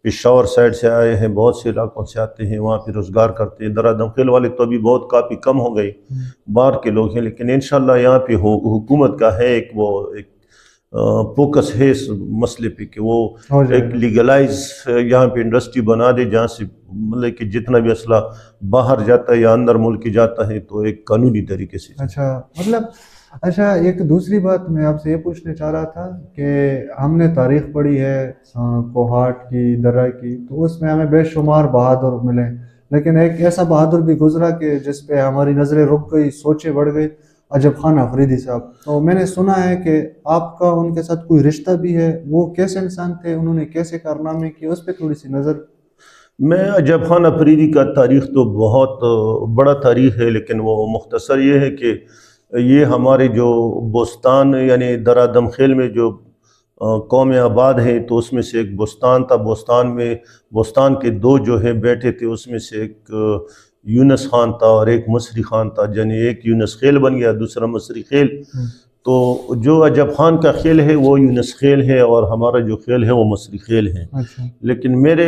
پشاور سائڈ سے آئے ہیں، بہت سے علاقوں سے آتے ہیں، وہاں پہ روزگار کرتے ہیں۔ درادم خیل والے تو ابھی بہت کافی کم ہو گئے، باہر کے لوگ ہیں، لیکن انشاءاللہ یہاں پہ حکومت کا ہے ایک فوکس ہے اس مسئلے پہ کہ وہ ایک لیگلائز یہاں پہ انڈسٹری بنا دے، جہاں سے مطلب کہ جتنا بھی اسلحہ باہر جاتا ہے یا اندر ملک جاتا ہے تو ایک قانونی طریقے سے۔ اچھا ایک دوسری بات میں آپ سے یہ پوچھنا چاہ رہا تھا کہ ہم نے تاریخ پڑھی ہے کوہاٹ کی، درہ کی، تو اس میں ہمیں بے شمار بہادر ملے، لیکن ایک ایسا بہادر بھی گزرا کہ جس پہ ہماری نظریں رک گئی، سوچیں بڑھ گئی، عجب خان افریدی صاحب۔ تو میں نے سنا ہے کہ آپ کا ان کے ساتھ کوئی رشتہ بھی ہے، وہ کیسے انسان تھے، انہوں نے کیسے کارنامے کیے، اس پہ تھوڑی سی نظر۔ میں عجب خان افریدی کا تاریخ تو بہت بڑا تاریخ ہے، لیکن وہ مختصر یہ ہے کہ یہ ہمارے جو بستان یعنی درادم خیل میں جو قوم آباد ہیں تو اس میں سے ایک بستان تھا، بستان کے 2 جو ہے بیٹے تھے، اس میں سے ایک یونس خان تھا اور ایک مصری خان تھا، یعنی ایک یونس خیل بن گیا، دوسرا مصری خیل۔ تو جو عجب خان کا خیل ہے وہ یونس خیل ہے اور ہمارا جو خیل ہے وہ مصری خیل ہے۔ لیکن میرے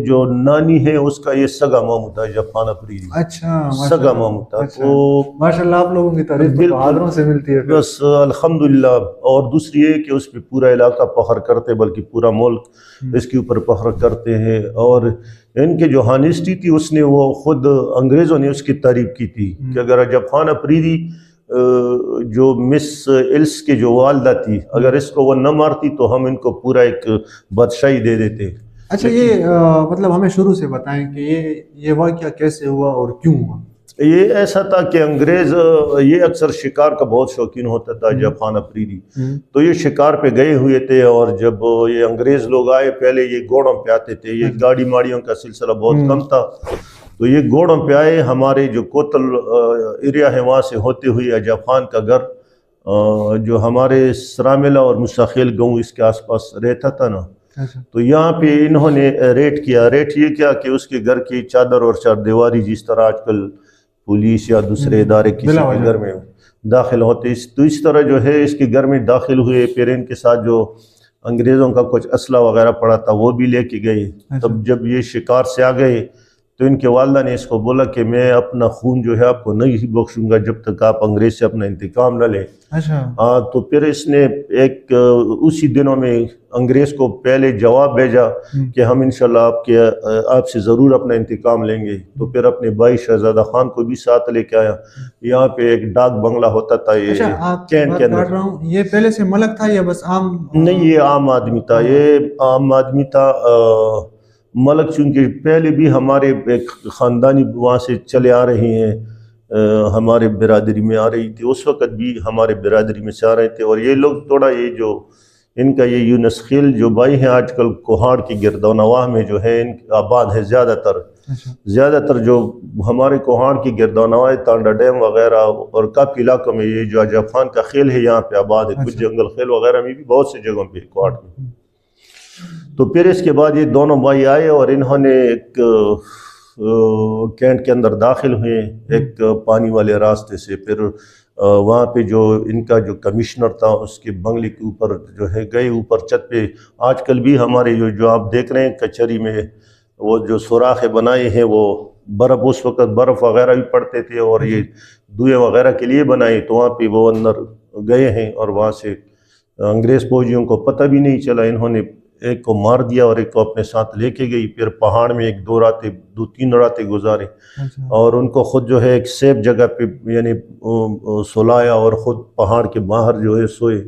جو نانی ہے اس کا یہ سگا ماموں تھا عجب خان افریدی، سگا ماموں تھا۔ تو ماشاءاللہ آپ لوگوں کی تعریف بہادروں سے ملتی ہے بس الحمدللہ۔ اور دوسری یہ کہ اس پہ پورا علاقہ فخر کرتے، بلکہ پورا ملک اس کے اوپر فخر کرتے ہیں۔ اور ان کے جو ہانیسٹی تھی اس نے وہ خود انگریزوں نے اس کی تعریف کی تھی کہ اگر عجب خان افریدی جو مس ایلس کے جو والدہ تھی، اگر اس کو وہ نہ مارتی تو ہم ان کو پورا ایک بادشاہی دے دیتے۔ اچھا یہ مطلب ہمیں شروع سے بتائیں کہ یہ واقعہ کیسے ہوا اور کیوں ہوا؟ یہ ایسا تھا کہ انگریز یہ اکثر شکار کا بہت شوقین ہوتا تھا عجب خان افریدی، تو یہ شکار پہ گئے ہوئے تھے، اور جب یہ انگریز لوگ آئے پہلے یہ گھوڑوں پہ آتے تھے، یہ گاڑی ماڑیوں کا سلسلہ بہت کم تھا، تو یہ گھوڑوں پہ آئے، ہمارے جو کوتل ایریا ہے وہاں سے ہوتے ہوئے عجب خان کا گھر جو ہمارے سراملہ اور مساخیل گاؤں اس کے آس پاس رہتا تھا نا، تو یہاں پہ انہوں نے ریٹ یہ کیا کہ اس کے گھر کی چادر اور چار دیواری جس طرح آج کل پولیس یا دوسرے ادارے کسی کے گھر میں داخل ہوتے، تو اس طرح جو ہے اس کے گھر میں داخل ہوئے، پھر ان کے ساتھ جو انگریزوں کا کچھ اسلحہ وغیرہ پڑا تھا وہ بھی لے کے گئے۔ تب جب یہ شکار سے آ گئے تو ان کے والدہ نے اس کو بولا کہ میں اپنا خون جو ہے آپ کو نہیں بخشوں گا جب تک آپ انگریز سے اپنا انتقام نہ لیں۔ تو پھر اس نے ایک اسی دنوں میں انگریز کو پہلے جواب بھیجا کہ ہم انشاءاللہ آپ سے ضرور اپنا انتقام لیں گے، تو پھر اپنے بھائی شہزادہ خان کو بھی ساتھ لے کے آیا۔ یہاں پہ ایک ڈاک بنگلہ ہوتا تھا یہ کینٹ کے اندر۔ یہ پہلے سے ملک تھا یا بس عام؟ نہیں، یہ عام آدمی تھا، یہ عام آدمی تھا۔ ملک چونکہ پہلے بھی ہمارے ایک خاندانی وہاں سے چلے آ رہی ہیں، ہمارے برادری میں آ رہی تھی، اس وقت بھی ہمارے برادری میں سے آ رہے تھے۔ اور یہ لوگ تھوڑا یہ جو ان کا یہ یونس خیل جو بھائی ہیں آج کل کوہاڑ کی گرد و نواح میں جو ہے ان آباد ہے زیادہ تر جو ہمارے کوہاڑ کی گرد و نواح تانڈا ڈیم وغیرہ اور کافی علاقوں میں یہ جو عجب خان کا خیل ہے یہاں پہ آباد ہے، کچھ جنگل خیل وغیرہ میں بھی بہت سے جگہوں پہ کوہاڑ میں۔ تو پھر اس کے بعد یہ دونوں بھائی آئے اور انہوں نے ایک کینٹ کے اندر داخل ہوئے ایک پانی والے راستے سے، پھر وہاں پہ جو ان کا جو کمشنر تھا اس کے بنگلے کے اوپر جو ہے گئے، اوپر چھت پہ آج کل بھی ہمارے جو آپ دیکھ رہے ہیں کچہری میں وہ جو سوراخیں بنائے ہیں، وہ برف اس وقت برف وغیرہ بھی پڑتے تھے اور یہ دوئے وغیرہ کے لیے بنائے، تو وہاں پہ وہ اندر گئے ہیں اور وہاں سے انگریز فوجیوں کو پتہ بھی نہیں چلا، انہوں نے ایک کو مار دیا اور ایک کو اپنے ساتھ لے کے گئی، پھر پہاڑ میں ایک دو تین راتیں گزارے اور ان کو خود جو ہے ایک سیف جگہ پہ یعنی سلایا اور خود پہاڑ کے باہر جو ہے سوئے۔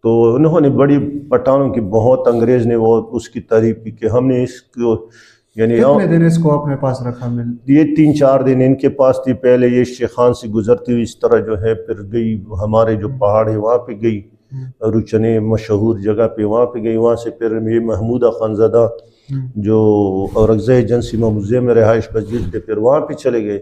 تو انہوں نے بڑی پٹھانوں کی بہت انگریز نے وہ اس کی تعریف کی کہ ہم نے اس کو یعنی کتنے دن اس کو اپنے پاس رکھا؟ یہ 3-4 دن ان کے پاس تھی، پہلے یہ شیخان سے گزرتی ہوئی اس طرح جو ہے پھر گئی ہمارے جو پہاڑ ہے وہاں پہ گئی، روچنے مشہور جگہ پہ وہاں پہ گئی، وہاں سے پھر یہ محمودہ خانزادہ جو اورکزئی ایجنسی موزے میں رہائش پذیر تھے، پھر وہاں پہ چلے گئے،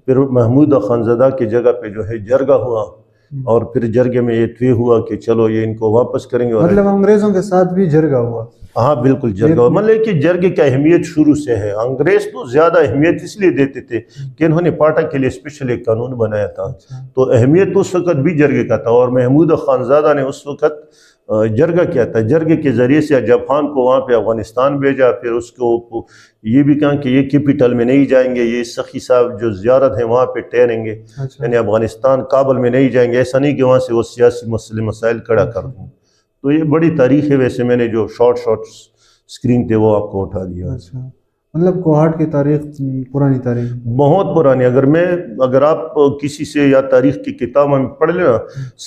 پھر محمودہ خانزادہ کی جگہ پہ جو ہے جرگہ ہوا اور پھر جرگے میں یہ طے ہوا کہ چلو یہ ان کو واپس کریں گے۔ مطلب انگریزوں کے ساتھ بھی جرگہ ہوا؟ ہاں بالکل جرگہ ہوا، مطلب کہ جرگے کی اہمیت شروع سے ہے، انگریز تو زیادہ اہمیت اس لیے دیتے تھے کہ انہوں نے پاٹا کے لیے اسپیشل ایک قانون بنایا تھا، تو اہمیت اس وقت بھی جرگے کا تھا، اور محمود خانزادہ نے اس وقت جرگہ کیا تھا، جرگے کے ذریعے سے جاپان کو وہاں پہ افغانستان بھیجا، پھر اس کو یہ بھی کہا کہ یہ کیپیٹل میں نہیں جائیں گے، یہ سخی صاحب جو زیارت ہے وہاں پہ ٹھہریں گے، یعنی افغانستان کابل میں نہیں جائیں گے، ایسا نہیں کہ وہاں سے وہ سیاسی مسائل کھڑا کر دیں۔ تو یہ بڑی تاریخ ہے، ویسے میں نے جو شارٹ سکرین تھے وہ آپ کو اٹھا دیا۔ مطلب کوہاٹ کی تاریخ پرانی تاریخ بہت پرانی، اگر آپ کسی سے یا تاریخ کی کتاب میں پڑھ لیں نا،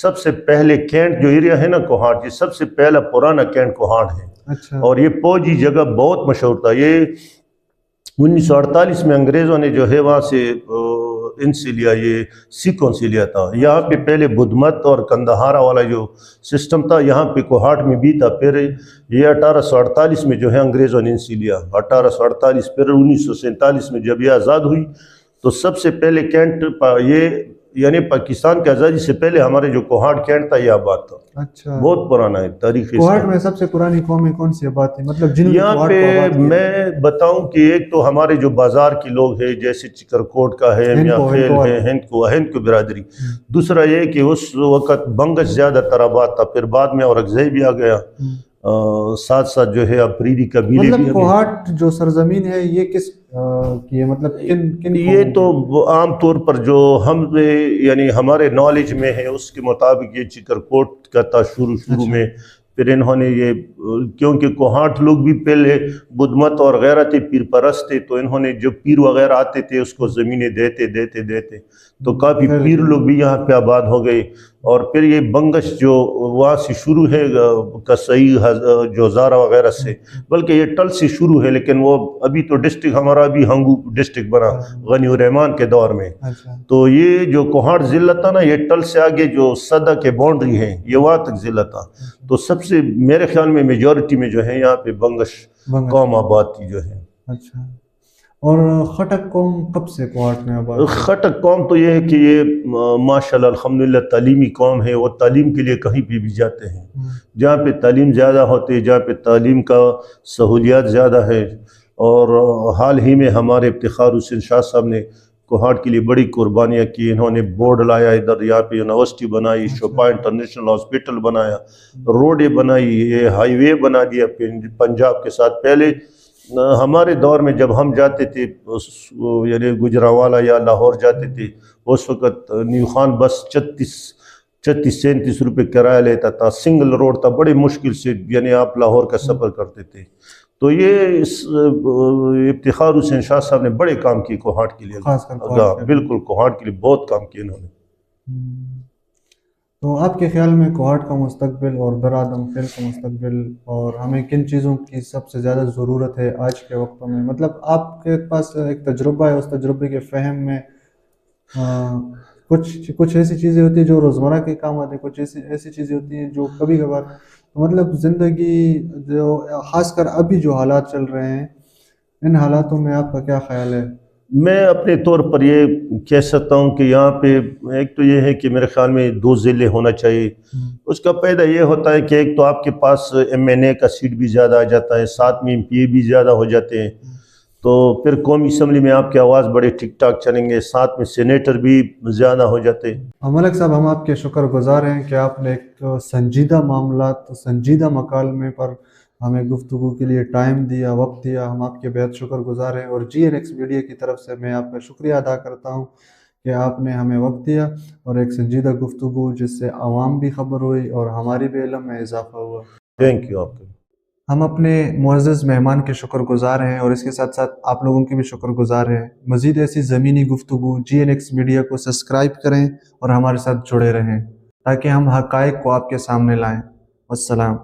سب سے پہلے کینٹ جو ایریا ہے نا کوہاٹ، یہ سب سے پہلا پرانا کینٹ کوہاٹ ہے، اور یہ فوجی جگہ بہت مشہور تھا۔ یہ 1948 میں انگریزوں نے جو ہے وہاں سے ان سے لیا، یہ سکھوں سے لیا تھا۔ یہاں پہ پہلے بدھ مت اور کندہارا والا جو سسٹم تھا یہاں پہ کوہاٹ میں بھی تھا، پھر یہ 1848 میں جو ہے انگریزوں نے ان سے لیا، 1848، پھر 1947 میں جب یہ آزاد ہوئی تو سب سے پہلے کینٹ یہ یعنی پاکستان کی آزادی سے پہلے ہمارے جو کوہاٹ کینٹ تھا یہ آباد تھا۔ اچھا، بہت پرانا ہے تاریخی۔ کوہاٹ میں سب سے پرانی قومیں کون سی آباد تھی؟ مطلب یہاں پہ میں بتاؤں کہ ایک تو ہمارے جو بازار کے لوگ ہیں جیسے چکرکوٹ کا ہے، میاں خیل ہے، ہند کو برادری، دوسرا یہ کہ اس وقت بنگش زیادہ تر آباد تھا، پھر بعد میں اورکزئی بھی آ گیا، ساتھ ساتھ جو ہے افریدی قبیلے بھی۔ مطلب کوہاٹ جو سرزمین ہے یہ کس کی ہے؟ مطلب کن یہ تو عام طور پر جو ہم یعنی ہمارے نالج میں ہے اس کے مطابق یہ چکرکوٹ کا تھا شروع میں، پھر انہوں نے یہ کیونکہ کوہاٹ لوگ بھی پہلے بدھ مت اور غیرہ تھے، پیر پرست تھے، تو انہوں نے جو پیر وغیرہ آتے تھے اس کو زمینیں دیتے تو کافی پیر لوگ بھی یہاں پہ آباد ہو گئے، اور پھر یہ بنگش جو وہاں سے شروع ہے کسئی جو زارا وغیرہ سے، بلکہ یہ ٹل سے شروع ہے، لیکن وہ ابھی تو ڈسٹرکٹ ہمارا ابھی ہنگو ڈسٹرکٹ بنا غنی الرحمان کے دور میں۔ تو یہ جو کوہاٹ ضلع تھا نا، یہ ٹل سے آگے جو صدہ کے باؤنڈری ہے یہ وہاں تک ضلع تھا، تو سب سے میرے خیال میں میجورٹی میں جو ہے یہاں پہ بنگش قوم آباد تھی جو ہے۔ اچھا، اور خٹک قوم کب سے کوہاٹ میں آباد؟ خٹک قوم تو یہ ہے کہ یہ ماشاءاللہ الحمدللہ تعلیمی قوم ہے، وہ تعلیم کے لیے کہیں پہ بھی جاتے ہیں، جہاں پہ تعلیم زیادہ ہوتی ہے، جہاں پہ تعلیم کا سہولیات زیادہ ہے۔ اور حال ہی میں ہمارے افتخار حسین شاہ صاحب نے کوہاٹ کے لیے بڑی قربانیاں کی، انہوں نے بورڈ لایا ادھر، یہاں پہ یونیورسٹی بنائی، شوپا انٹرنیشنل ہاسپٹل بنایا، روڈیں بنائی، یہ ہائی وے بنا دیا پنجاب کے ساتھ۔ پہلے ہمارے دور میں جب ہم جاتے تھے یعنی گجرانوالہ یا لاہور جاتے تھے، اس وقت نیو خان بس 36-37 روپے کرایہ لیتا تھا، سنگل روڈ تھا، بڑے مشکل سے یعنی آپ لاہور کا سفر کرتے تھے۔ تو یہ افتخار حسین شاہ صاحب نے بڑے کام کیے کوہاٹ کے لیے، بالکل کوہاٹ کے لیے بہت کام کیے انہوں نے۔ تو آپ کے خیال میں کوہاٹ کا مستقبل اور درآدم خیل کا مستقبل، اور ہمیں کن چیزوں کی سب سے زیادہ ضرورت ہے آج کے وقتوں میں؟ مطلب آپ کے پاس ایک تجربہ ہے، اس تجربے کے فہم میں کچھ ایسی چیزیں ہوتی ہیں جو روزمرہ کے کام آتے ہیں، کچھ ایسی چیزیں ہوتی ہیں جو کبھی کبھار مطلب زندگی جو خاص کر ابھی جو حالات چل رہے ہیں، ان حالاتوں میں آپ کا کیا خیال ہے؟ میں اپنے طور پر یہ کہہ سکتا ہوں کہ یہاں پہ ایک تو یہ ہے کہ میرے خیال میں 2 ضلع ہونا چاہیے۔ اس کا فائدہ یہ ہوتا ہے کہ ایک تو آپ کے پاس MNA کا سیٹ بھی زیادہ آ جاتا ہے، ساتھ میں MPA بھی زیادہ ہو جاتے ہیں، تو پھر قومی اسمبلی میں آپ کی آواز بڑے ٹھیک ٹھاک چلیں گے، ساتھ میں سینیٹر بھی زیادہ ہو جاتے۔ ملک صاحب، ہم آپ کے شکر گزار ہیں کہ آپ نے ایک سنجیدہ معاملات، سنجیدہ مکالمے پر ہمیں گفتگو کے لیے ٹائم دیا، وقت دیا، ہم آپ کے بہت شکر گزار ہیں، اور جی این ایکس میڈیا کی طرف سے میں آپ کا شکریہ ادا کرتا ہوں کہ آپ نے ہمیں وقت دیا اور ایک سنجیدہ گفتگو جس سے عوام بھی خبر ہوئی اور ہماری بھی علم میں اضافہ ہوا۔ تھینک یو آپ کا۔ ہم اپنے معزز مہمان کے شکر گزار ہیں اور اس کے ساتھ ساتھ آپ لوگوں کے بھی شکر گزار ہیں۔ مزید ایسی زمینی گفتگو جی این ایکس میڈیا کو سبسکرائب کریں اور ہمارے ساتھ جڑے رہیں تاکہ ہم حقائق کو آپ کے سامنے لائیں۔ والسلام۔